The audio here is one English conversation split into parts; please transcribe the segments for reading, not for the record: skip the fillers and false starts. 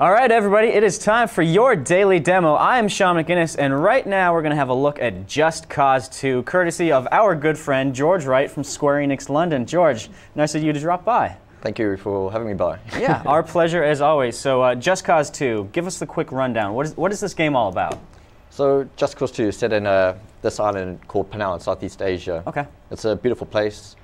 All right, everybody, it is time for your daily demo. I am Sean McInnes, and right now we're going to have a look at Just Cause 2, courtesy of our good friend George Wright from Square Enix London. George, nice of you to drop by. Thank you for having me by. Yeah, our pleasure as always. So, Just Cause 2, give us the quick rundown. What is this game all about? So, Just Cause 2 is set in this island called Panau in Southeast Asia. Okay. It's a beautiful place,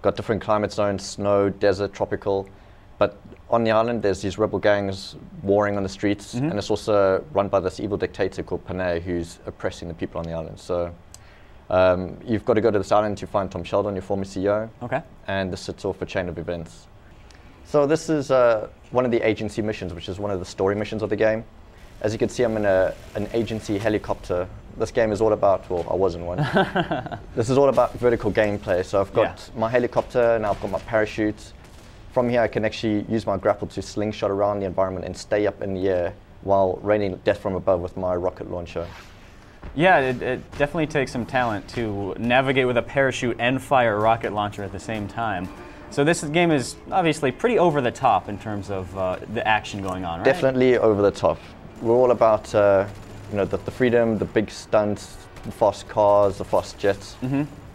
got different climate zones, snow, desert, tropical. But on the island, there's these rebel gangs warring on the streets, and it's also run by this evil dictator called Panay, who's oppressing the people on the island. So you've got to go to this island to find Tom Sheldon, your former CEO. Okay. And this sets off a chain of events. So this is one of the agency missions, which is one of the story missions of the game. As you can see, I'm in an agency helicopter. This game is all about, well, I was in one. This is all about vertical gameplay. So I've got my helicopter, now I've got my parachute. From here, I can actually use my grapple to slingshot around the environment and stay up in the air while raining death from above with my rocket launcher. Yeah, it definitely takes some talent to navigate with a parachute and fire a rocket launcher at the same time. So this game is obviously pretty over the top in terms of the action going on, right? Definitely over the top. We're all about the freedom, the big stunts, the fast cars, the fast jets,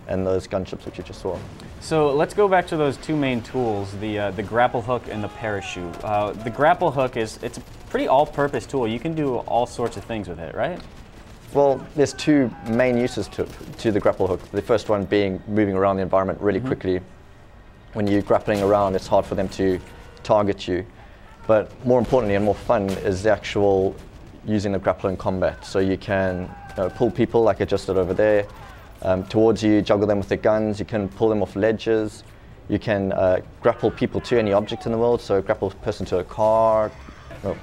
and those gunships which you just saw. So let's go back to those two main tools, the grapple hook and the parachute. The grapple hook it's a pretty all-purpose tool. You can do all sorts of things with it, right? Well, there's two main uses to the grapple hook. The first one being moving around the environment really quickly. When you're grappling around, it's hard for them to target you. But more importantly and more fun is the actual using the grapple in combat. So you can pull people like I just did over there. Towards you, juggle them with the guns, you can pull them off ledges, you can grapple people to any object in the world, so grapple a person to a car,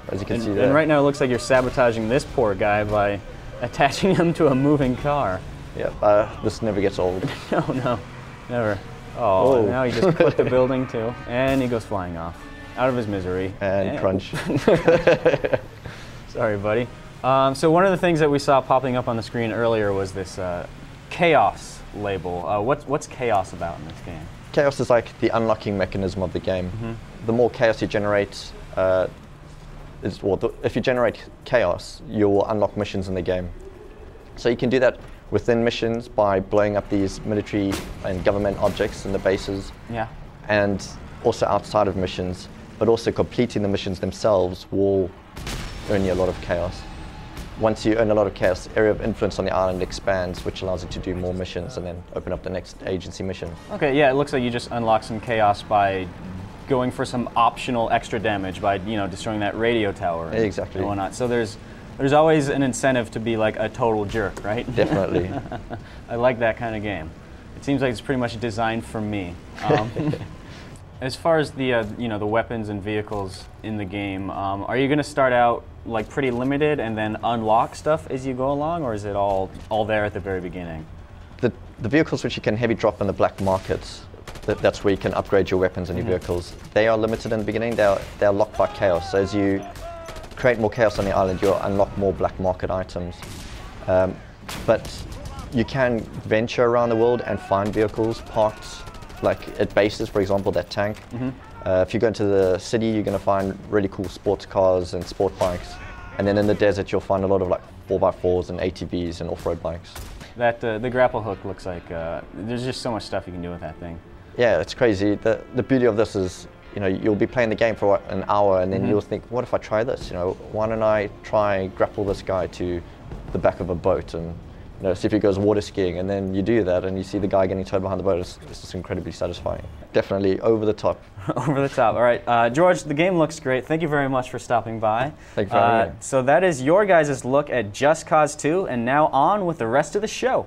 as you can see there. And right now it looks like you're sabotaging this poor guy by attaching him to a moving car. Yeah, this never gets old. No, never. Oh, now he just clipped the building too, and he goes flying off, out of his misery. And crunch. Sorry, buddy. So one of the things that we saw popping up on the screen earlier was this Chaos label. What's Chaos about in this game? Chaos is like the unlocking mechanism of the game. The more chaos you generate, if you generate chaos, you will unlock missions in the game. So you can do that within missions by blowing up these military and government objects in the bases. Yeah. And also outside of missions, but also completing the missions themselves will earn you a lot of chaos. Once you earn a lot of chaos, area of influence on the island expands, which allows you to do more missions and then open up the next agency mission. Okay, yeah, it looks like you just unlock some chaos by going for some optional extra damage by destroying that radio tower. Exactly. And whatnot. So there's always an incentive to be like a total jerk, right? Definitely. I like that kind of game. It seems like it's pretty much designed for me. As far as the the weapons and vehicles in the game, are you going to start out like pretty limited and then unlock stuff as you go along, or is it all there at the very beginning? The vehicles which you can heavy drop in the black markets, that's where you can upgrade your weapons and your vehicles. They are limited in the beginning. They're locked by chaos. So as you create more chaos on the island, you'll unlock more black market items. But you can venture around the world and find vehicles parked like at bases, for example, that tank. If you go into the city, you're going to find really cool sports cars and sport bikes. And then in the desert, you'll find a lot of like 4x4s and ATVs and off-road bikes. The grapple hook looks like there's just so much stuff you can do with that thing. Yeah, it's crazy. The beauty of this is, you'll be playing the game for an hour and then you'll think, what if I try this? Why don't I try grapple this guy to the back of a boat and see if he goes water skiing, and then you do that and you see the guy getting towed behind the boat. It's just incredibly satisfying. Definitely over the top. Over the top. All right, George, the game looks great. Thank you very much for stopping by. Thank you for having me. So that is your guys' look at Just Cause 2, and now on with the rest of the show.